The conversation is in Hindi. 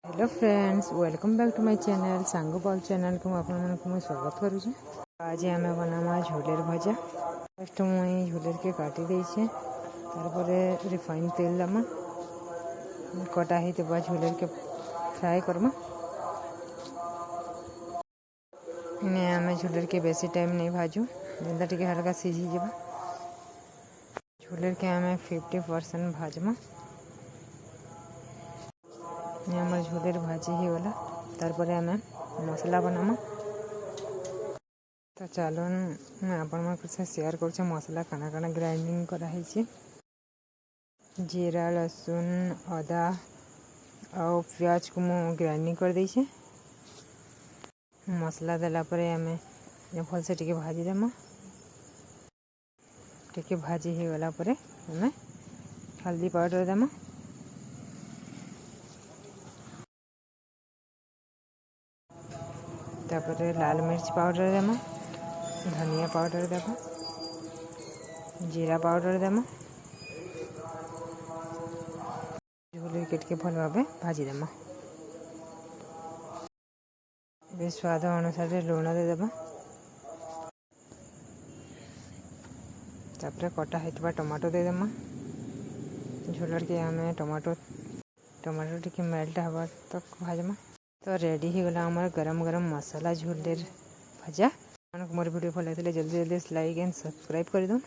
Hello friends, welcome back to my channel song ball channel को आपको स्वागत करुचे। आज आम बनामा झोलेर भजा। फर्स्ट मुई झोलेर के काटी देछे, तारपरे रिफाइन तेल दमा, कटा ही देबा झोलेर के फ्राई करमा। ने आम झोलेर के बेसी टाइम नहीं भाजू, जेनता टिके हल्का सीझी जाबा। झोलेर के आम 50% भाजमा। आम झोलेर भाजी ही गला, तारपरे आम मसला बनामा। तो चलो मैं आपण से शेयर कर मसला काना काना ग्राइंडिंग कराई। जीरा, लहसुन, अदा और प्याज को मु ग्राइंडिंग कर देछे। मसला देला परे आम भल से टिके भाजी देमा। टिके भाजी ही गला परे आम हल्दी पाउडर देमा। तापरे लाल मिर्च पाउडर देमा, धनिया पाउडर देमा, जीरा पाउडर देमा। झोलेर के भल भाव भाजी देमा। स्वाद अनुसार लुण दे देमा। तापरे कटा होइतबा टमाटो दे देमा। झोलेर के आम टमाटो टिके मेल्ट हवा तक भाजमा। तो रेडी ही गला हमारा गरम गरम मसाला झोलेर भजा। मोर वीडियो भल लगे जल्दी लाइक एंड सब्सक्राइब कर दो।